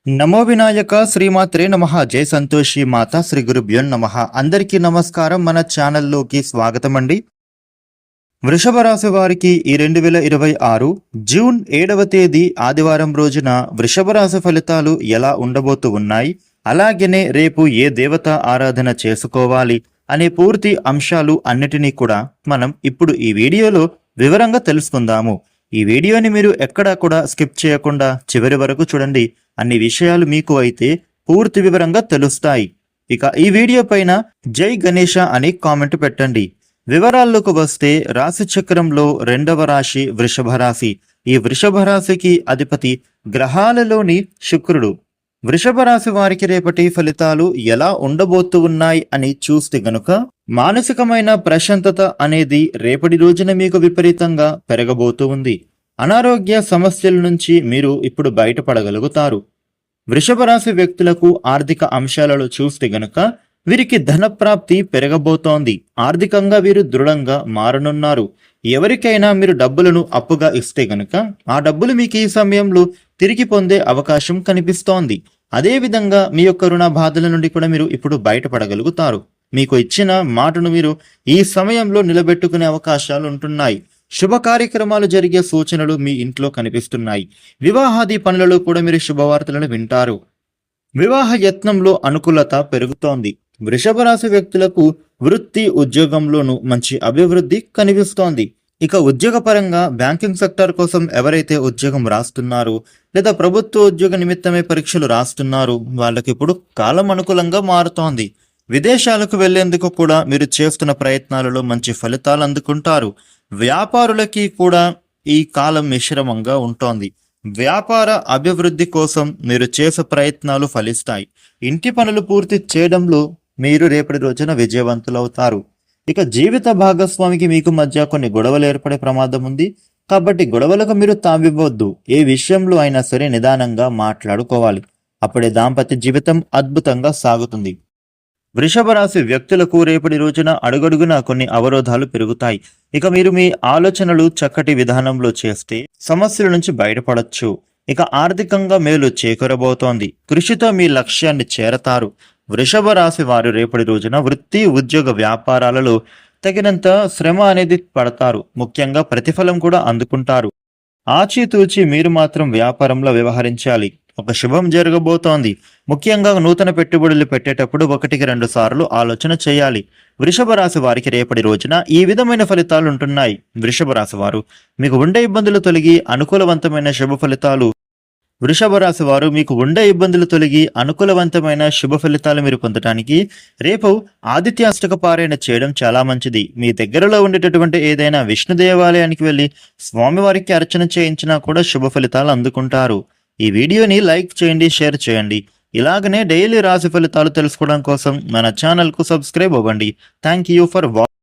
నమో వినాయక శ్రీమాత్రే నమః. జై సంతోషి మాత శ్రీ గురుభ్యో నమః. అందరికీ నమస్కారం. మన ఛానల్లోకి స్వాగతం అండి. వృషభ రాశి వారికి ఈ 2026 జూన్ 7వ తేదీ ఆదివారం రోజున వృషభ రాశి ఫలితాలు ఎలా ఉండబోతూ ఉన్నాయి, అలాగనే రేపు ఏ దేవత ఆరాధన చేసుకోవాలి అనే పూర్తి అంశాలు అన్నిటినీ కూడా మనం ఇప్పుడు ఈ వీడియోలో వివరంగా తెలుసుకుందాము. ఈ వీడియోని మీరు ఎక్కడా కూడా స్కిప్ చేయకుండా చివరి వరకు చూడండి. అన్ని విషయాలు మీకు అయితే పూర్తి వివరంగా తెలుస్తాయి. ఇక ఈ వీడియో పైన జై గణేష అని కామెంట్ పెట్టండి. వివరాల్లోకి వస్తే రాశి చక్రంలో 2వ రాశి వృషభ రాశి. ఈ వృషభ రాశికి అధిపతి గ్రహాలలోని శుక్రుడు. వృషభ రాశి వారికి రేపటి ఫలితాలు ఎలా ఉండబోతూ ఉన్నాయి అని చూస్తే గనుక మానసికమైన ప్రశాంతత అనేది రేపటి రోజున మీకు విపరీతంగా పెరగబోతూ ఉంది. అనారోగ్య సమస్యల నుంచి మీరు ఇప్పుడు బయటపడగలుగుతారు. వృషభ రాశి వ్యక్తులకు ఆర్థిక అంశాలలో చూస్తే గనుక వీరికి ధనప్రాప్తి పెరగబోతోంది. ఆర్థికంగా వీరు దృఢంగా మారనున్నారు. ఎవరికైనా మీరు డబ్బులను అప్పుగా ఇస్తే గనుక ఆ డబ్బులు మీకు ఈ సమయంలో తిరిగి పొందే అవకాశం కనిపిస్తోంది. అదేవిధంగా మీ యొక్క రుణ బాధల నుండి కూడా మీరు ఇప్పుడు బయటపడగలుగుతారు. మీకు ఇచ్చిన మాటను మీరు ఈ సమయంలో నిలబెట్టుకునే అవకాశాలు ఉంటున్నాయి. శుభ కార్యక్రమాలు జరిగే సూచనలు మీ ఇంట్లో కనిపిస్తున్నాయి. వివాహాది పనులలో కూడా మీరు శుభవార్తలను వింటారు. వివాహ యత్నంలో అనుకూలత పెరుగుతోంది. వృషభ రాశి వ్యక్తులకు వృత్తి ఉద్యోగంలోనూ మంచి అభివృద్ధి కనిపిస్తోంది. ఇక ఉద్యోగపరంగా బ్యాంకింగ్ సెక్టర్ కోసం ఎవరైతే ఉద్యోగం రాస్తున్నారో లేదా ప్రభుత్వ ఉద్యోగ నిమిత్తమే పరీక్షలు రాస్తున్నారో వాళ్ళకి ఇప్పుడు కాలం అనుకూలంగా మారుతోంది. విదేశాలకు వెళ్లేందుకు కూడా మీరు చేస్తున్న ప్రయత్నాలలో మంచి ఫలితాలు అందుకుంటారు. వ్యాపారులకి కూడా ఈ కాలం మిశ్రమంగా ఉంటోంది. వ్యాపార అభివృద్ధి కోసం మీరు చేసే ప్రయత్నాలు ఫలిస్తాయి. ఇంటి పనులు పూర్తి చేయడంలో మీరు రేపటి రోజున విజయవంతులవుతారు. ఇక జీవిత భాగస్వామికి మీకు మధ్య కొన్ని గొడవలు ఏర్పడే ప్రమాదం ఉంది. కాబట్టి గొడవలకు మీరు తావివ్వద్దు. ఏ విషయంలో అయినా సరే నిదానంగా మాట్లాడుకోవాలి. అప్పుడే దాంపత్య జీవితం అద్భుతంగా సాగుతుంది. వృషభ రాశి వ్యక్తులకు రేపటి రోజున అడుగడుగున కొన్ని అవరోధాలు పెరుగుతాయి. ఇక మీరు మీ ఆలోచనలు చక్కటి విధానంలో చేస్తే సమస్యల నుంచి బయటపడచ్చు. ఇక ఆర్థికంగా మేలు చేకూరబోతోంది. కృషితో మీ లక్ష్యాన్ని చేరతారు. వృషభ రాశి వారు రేపటి రోజున వృత్తి ఉద్యోగ వ్యాపారాలలో తగినంత శ్రమ అనేది పడతారు. ముఖ్యంగా ప్రతిఫలం కూడా అందుకుంటారు. ఆచితూచి మీరు మాత్రం వ్యాపారంలో వ్యవహరించాలి. ఒక శుభం జరగబోతోంది. ముఖ్యంగా నూతన పెట్టుబడులు పెట్టేటప్పుడు 1-2 సార్లు ఆలోచన చేయాలి. వృషభ రాశి వారికి రేపటి రోజున ఈ విధమైన ఫలితాలు ఉంటున్నాయి. వృషభ రాశి వారు మీకు ఉండే ఇబ్బందులు తొలగి అనుకూలవంతమైన శుభ ఫలితాలు వృషభ రాశి వారు మీకు ఉండే ఇబ్బందులు తొలగి అనుకూలవంతమైన శుభ ఫలితాలు మీరు పొందడానికి రేపు ఆదిత్యాష్టక పారాయణ చేయడం చాలా మంచిది. మీ దగ్గరలో ఉండేటటువంటి ఏదైనా విష్ణు దేవాలయానికి వెళ్ళి స్వామివారికి అర్చన చేయించినా కూడా శుభ ఫలితాలు అందుకుంటారు. ఈ వీడియోని లైక్ చేయండి, షేర్ చేయండి. ఇలాగనే డైలీ రాశి ఫలితాలు తెలుసుకోవడం కోసం మన ఛానల్కు సబ్స్క్రైబ్ అవ్వండి. Thank you for watching.